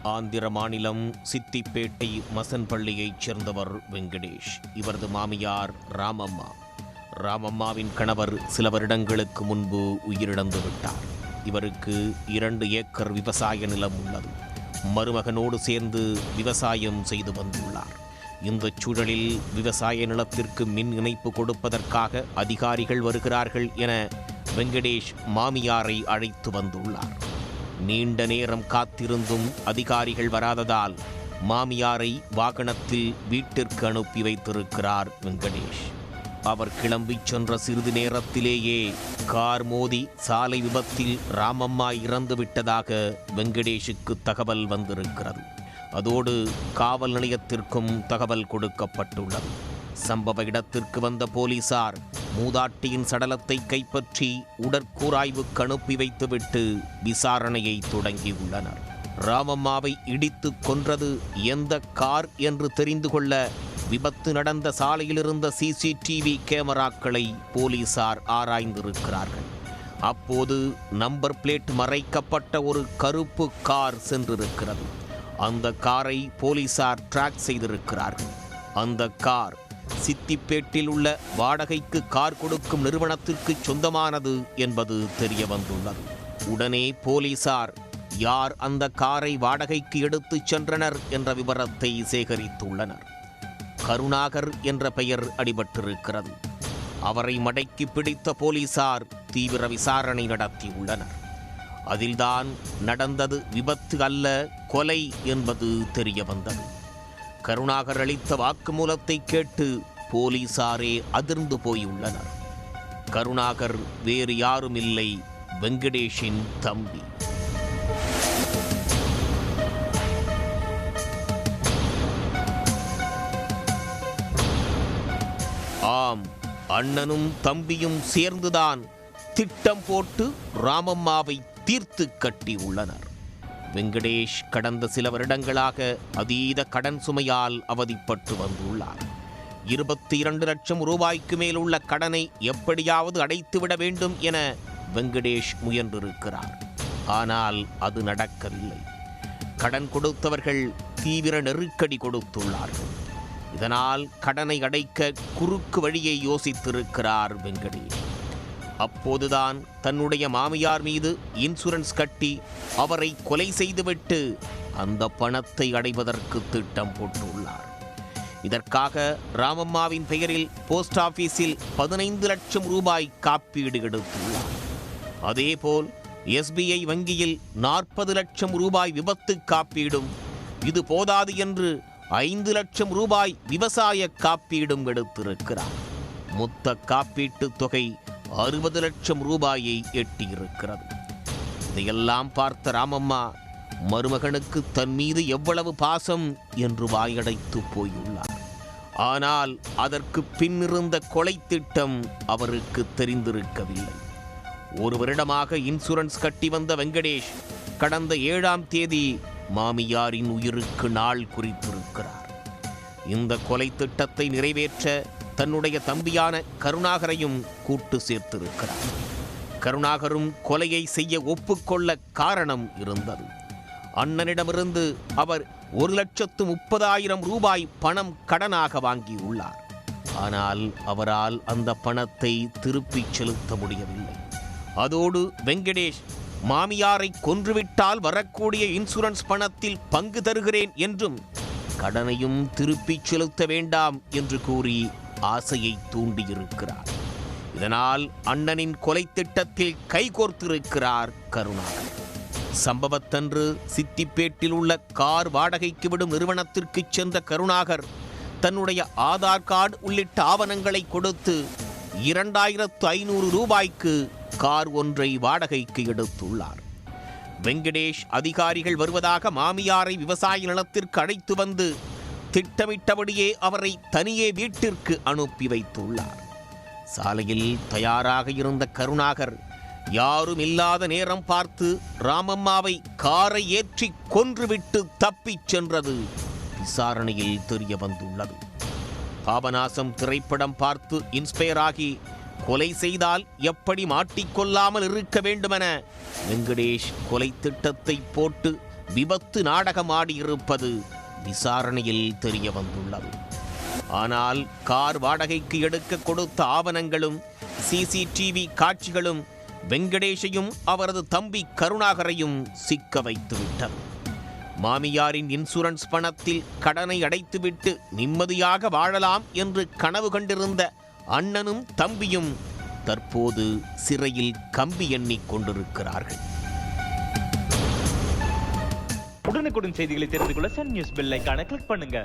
ஆந்திர மாநிலம் சித்திப்பேட்டை மசன்பள்ளியைச் சேர்ந்தவர் வெங்கடேஷ். இவரது மாமியார் ராமம்மா. ராமம்மாவின் கணவர் சில வருடங்களுக்கு முன்பு உயிரிழந்து விட்டார். இவருக்கு 2 ஏக்கர் விவசாய நிலம் உள்ளது. மருமகனோடு சேர்ந்து விவசாயம் செய்து வந்துள்ளார். இந்த சூழலில் விவசாய நிலத்திற்கு மின் இணைப்பு கொடுப்பதற்காக அதிகாரிகள் வருகிறார்கள் என வெங்கடேஷ் மாமியாரை அழைத்து வந்துள்ளார். நீண்ட நேரம் காத்திருந்தும் அதிகாரிகள் வராததால் மாமியாரை வாகனத்தில் வீட்டிற்கு அனுப்பி வைத்திருக்கிறார் வெங்கடேஷ். அவர் கிளம்பிச் சென்ற சிறிது நேரத்திலேயே கார் மோதி சாலை விபத்தில் ராமம்மா இறந்து விட்டதாக வெங்கடேஷுக்கு தகவல் வந்திருக்கிறது. அதோடு காவல் நிலையத்திற்கும் தகவல் கொடுக்கப்பட்டுள்ளது. சம்பவ இடத்திற்கு வந்த போலீசார் மூதாட்டியின் சடலத்தை கைப்பற்றி உடற்கூராய்வுக்கு அனுப்பி வைத்துவிட்டு விசாரணையை தொடங்கியுள்ளனர். ராமம்மாவை இடித்து கொன்றது எந்த கார் என்று தெரிந்து கொள்ள விபத்து நடந்த சாலையில் இருந்த CCTV கேமராக்களை போலீசார் ஆராய்ந்திருக்கிறார்கள். அப்போது நம்பர் பிளேட் மறைக்கப்பட்ட ஒரு கருப்பு கார் சென்றிருக்கிறது. அந்த காரை போலீசார் ட்ராக் செய்திருக்கிறார்கள். அந்த கார் சித்திப்பேட்டில் உள்ள வாடகைக்கு கார் கொடுக்கும் நிறுவனத்திற்கு சொந்தமானது என்பது தெரிய வந்துள்ளது. உடனே போலீசார் யார் அந்த காரை வாடகைக்கு எடுத்துச் சென்றனர் என்ற விவரத்தை சேகரித்துள்ளனர். கருணாகர் என்ற பெயர் அடிபட்டிருக்கிறது. அவரை மடக்கி பிடித்த போலீசார் தீவிர விசாரணை நடத்தியுள்ளனர். அதில்தான் நடந்தது விபத்து அல்ல, கொலை என்பது தெரிய வந்தது. கருணாகர் அளித்த வாக்குமூலத்தை கேட்டு போலீசாரே அதிர்ந்து போயுள்ளனர். கருணாகர் வேறு யாரும் இல்லை, வெங்கடேஷின் தம்பி. ஆம், அண்ணனும் தம்பியும் சேர்ந்துதான் திட்டம் போட்டு ராமம்மாவை தீர்த்து கட்டி உள்ளனர். வெங்கடேஷ் கடந்த சில வருடங்களாக அதீத கடன் சுமையால் அவதிப்பட்டு வந்துள்ளார். 22 லட்சம் ரூபாய்க்கு மேல் உள்ள கடனை எப்படியாவது அடைத்துவிட வேண்டும் என வெங்கடேஷ் முயன்றிருக்கிறார். ஆனால் அது நடக்கவில்லை. கடன் கொடுத்தவர்கள் தீவிர நெருக்கடி கொடுத்துள்ளார்கள். இதனால் கடனை அடைக்க குறுக்கு வழியை யோசித்திருக்கிறார் வெங்கடேஷ். அப்போதுதான் தன்னுடைய மாமியார் மீது இன்சூரன்ஸ் கட்டி அவரை கொலை செய்துவிட்டு அந்த பணத்தை அடைவதற்கு திட்டம் போட்டுள்ளார். இதற்காக ராமம்மாவின் பெயரில் போஸ்ட் ஆபீஸில் 15 லட்சம் ரூபாய் காப்பீடு எடுத்துள்ளார். அதேபோல் SBI வங்கியில் 40 லட்சம் ரூபாய் விபத்து காப்பீடும், இது போதாது என்று 5 லட்சம் ரூபாய் விவசாய காப்பீடும் எடுத்திருக்கிறார். மொத்த காப்பீட்டு தொகை 60 லட்சம் ரூபாயை எட்டியிருக்கிறது. இதையெல்லாம் பார்த்த ராமம்மா மருமகனுக்கு தன் மீது எவ்வளவு பாசம் என்று வாயடைத்து போயுள்ளார். ஆனால் அதற்கு பின்னிருந்த கொலை திட்டம் அவருக்கு தெரிந்திருக்கவில்லை. 1 வருடமாக இன்சூரன்ஸ் கட்டி வந்த வெங்கடேஷ் கடந்த 7ஆம் தேதி மாமியாரின் உயிருக்கு நாள் குறித்திருக்கிறார். இந்த கொலை திட்டத்தை நிறைவேற்ற தன்னுடைய தம்பியான கருணாகரையும் கூட்டு சேர்த்திருக்கிறார். கருணாகரும் கொலையை செய்ய ஒப்புக்கொள்ள காரணம் இருந்தது. அண்ணனிடமிருந்து அவர் 1,30,000 ரூபாய் பணம் கடனாக வாங்கியுள்ளார். ஆனால் அவரால் அந்த பணத்தை திருப்பிச் செலுத்த முடியவில்லை. அதோடு வெங்கடேஷ் மாமியாரை கொன்றுவிட்டால் வரக்கூடிய இன்சூரன்ஸ் பணத்தில் பங்கு தருகிறேன் என்றும் கடனையும் திருப்பிச் செலுத்த வேண்டாம் என்று கூறி ஆசையை தூண்டியிருக்கிறார். இதனால் அண்ணனின் கொலை திட்டத்தில் கைகோர்த்திருக்கிறார் கருணாகர். சம்பவத்தன்று சித்திப்பேட்டில் உள்ள கார் வாடகைக்கு விடும் நிறுவனத்திற்கு சென்ற கருணாகர் தன்னுடைய ஆதார் கார்டு உள்ளிட்ட ஆவணங்களை கொடுத்து 2500 ரூபாய்க்கு கார் ஒன்றை வாடகைக்கு எடுத்துள்ளார். வெங்கடேஷ் அதிகாரிகள் வருவதாக மாமியாரை விவசாய நிலத்திற்கு அழைத்து வந்து திட்டமிட்டபடியே அவரை தனியே வீட்டிற்கு அனுப்பி வைத்துள்ளார். சாலையில் தயாராக இருந்த கருணாகர் யாரும் இல்லாத நேரம் பார்த்து ராமம்மாவை காரை ஏற்றி கொன்றுவிட்டு தப்பிச் சென்றது விசாரணையில் தெரிய வந்துள்ளது. பாபநாசம் திரைப்படம் பார்த்து இன்ஸ்பயர் ஆகி கொலை செய்தால் எப்படி மாட்டிக்கொள்ளாமல் இருக்க வேண்டுமென வெங்கடேஷ் கொலை திட்டத்தை போட்டு விபத்து நாடகமாடியிருப்பது விசாரணையில் தெரிய வந்துள்ளது. ஆனால் கார் வாடகைக்கு எடுக்க கொடுத்த ஆவணங்களும் சிசிடிவி காட்சிகளும் வெங்கடேஷையும் அவரது தம்பி கருணாகரையும் சிக்க வைத்துவிட்டது. மாமியாரின் இன்சூரன்ஸ் பணத்தில் கடனை அடைத்துவிட்டு நிம்மதியாக வாழலாம் என்று கனவு கண்டிருந்த அண்ணனும் தம்பியும் தற்போது சிறையில் கம்பி எண்ணிக் கொண்டிருக்கிறார்கள். உடனுக்குடன் செய்திகளை தெரிந்து கொள்ள சன் நியூஸ் பெல் ஐகானை கிளிக் பண்ணுங்க.